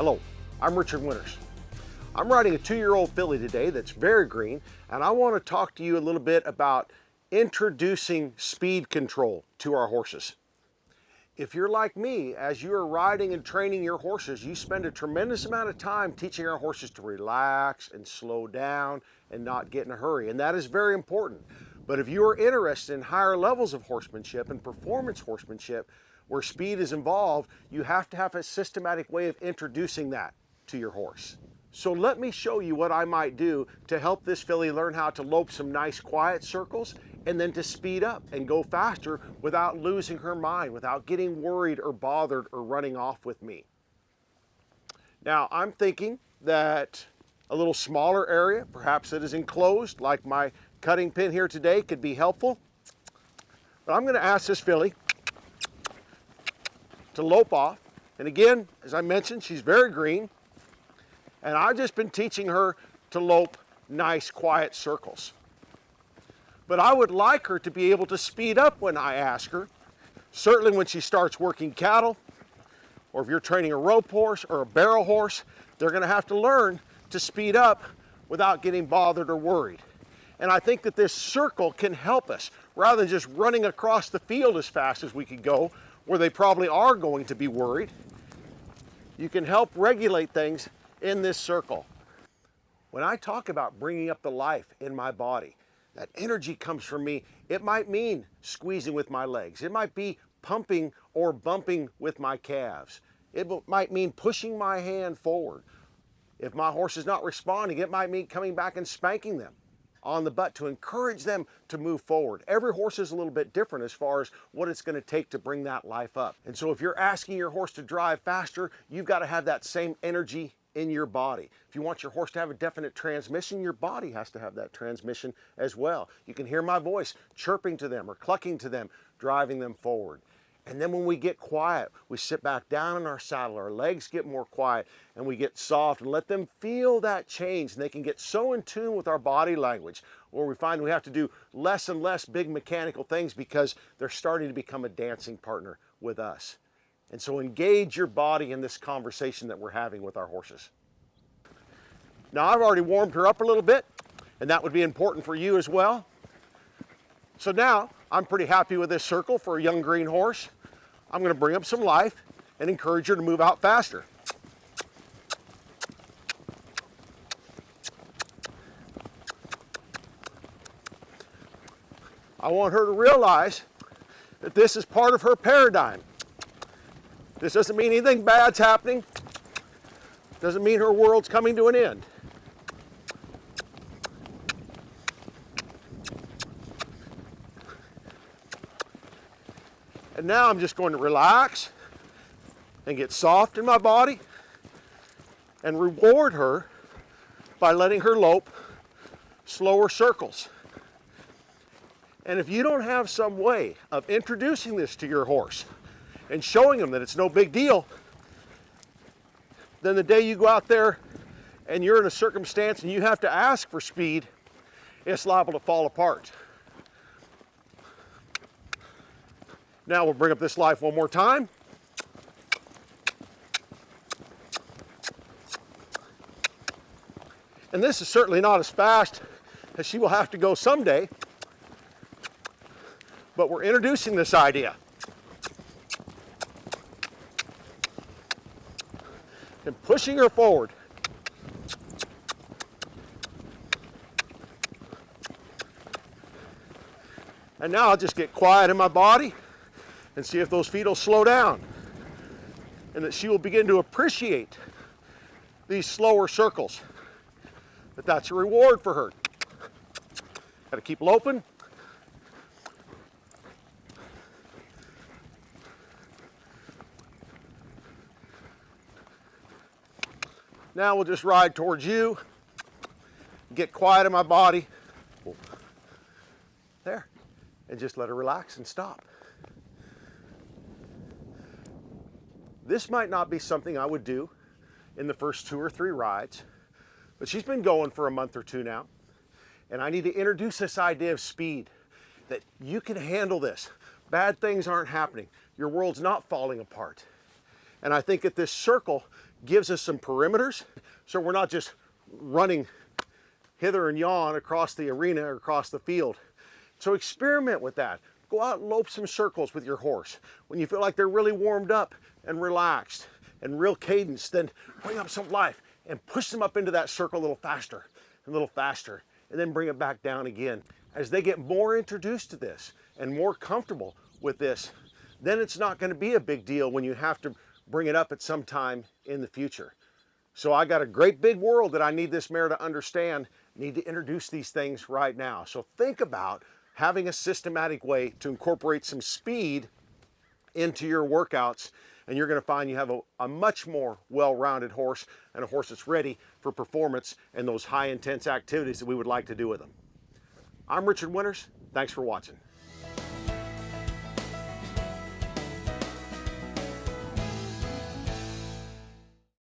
Hello, I'm Richard Winters. I'm riding a 2-year-old filly today that's very green, and I want to talk to you a little bit about introducing speed control to our horses. If you're like me, as you are riding and training your horses, you spend a tremendous amount of time teaching our horses to relax and slow down and not get in a hurry, and that is very important. But if you are interested in higher levels of horsemanship and performance horsemanship, where speed is involved, you have to have a systematic way of introducing that to your horse. So let me show you what I might do to help this filly learn how to lope some nice quiet circles and then to speed up and go faster without losing her mind, without getting worried or bothered or running off with me. Now I'm thinking that a little smaller area, perhaps that is enclosed like my cutting pin here today, could be helpful. But I'm going to ask this filly to lope off. And again, as I mentioned, she's very green. And I've just been teaching her to lope nice, quiet circles. But I would like her to be able to speed up when I ask her. Certainly when she starts working cattle, or if you're training a rope horse or a barrel horse, they're going to have to learn to speed up without getting bothered or worried. And I think that this circle can help us, rather than just running across the field as fast as we could go, where they probably are going to be worried. You can help regulate things in this circle. When I talk about bringing up the life in my body, that energy comes from me. It might mean squeezing with my legs. It might be pumping or bumping with my calves. It might mean pushing my hand forward. If my horse is not responding, it might mean coming back and spanking them on the butt to encourage them to move forward. Every horse is a little bit different as far as what it's going to take to bring that life up. And so if you're asking your horse to drive faster, you've got to have that same energy in your body. If you want your horse to have a definite transmission, your body has to have that transmission as well. You can hear my voice chirping to them or clucking to them, driving them forward. And then when we get quiet, we sit back down in our saddle, our legs get more quiet, and we get soft and let them feel that change. And they can get so in tune with our body language, where we find we have to do less and less big mechanical things because they're starting to become a dancing partner with us. And so engage your body in this conversation that we're having with our horses. Now I've already warmed her up a little bit, and that would be important for you as well. So now I'm pretty happy with this circle for a young green horse. I'm going to bring up some life and encourage her to move out faster. I want her to realize that this is part of her paradigm. This doesn't mean anything bad's happening. Doesn't mean her world's coming to an end. And now I'm just going to relax and get soft in my body and reward her by letting her lope slower circles. And if you don't have some way of introducing this to your horse and showing them that it's no big deal, then the day you go out there and you're in a circumstance and you have to ask for speed, it's liable to fall apart. Now we'll bring up this life one more time. And this is certainly not as fast as she will have to go someday, but we're introducing this idea. And pushing her forward. And now I'll just get quiet in my body and see if those feet will slow down, and that she will begin to appreciate these slower circles. But that's a reward for her. Got to keep loping. Now we'll just ride towards you, get quiet in my body, there, and just let her relax and stop. This might not be something I would do in the first 2 or 3 rides, but she's been going for a month or 2 now, and I need to introduce this idea of speed, that you can handle this. Bad things aren't happening. Your world's not falling apart. And I think that this circle gives us some perimeters, so we're not just running hither and yon across the arena or across the field. So experiment with that. Go out and lope some circles with your horse. When you feel like they're really warmed up and relaxed and real cadence, then bring up some life and push them up into that circle a little faster, and then bring it back down again. As they get more introduced to this and more comfortable with this, then it's not going to be a big deal when you have to bring it up at some time in the future. So I got a great big world that I need this mare to understand, need to introduce these things right now. So think about having a systematic way to incorporate some speed into your workouts, and you're going to find you have a much more well-rounded horse, and a horse that's ready for performance and those high intense activities that we would like to do with them. I'm Richard Winters. Thanks for watching.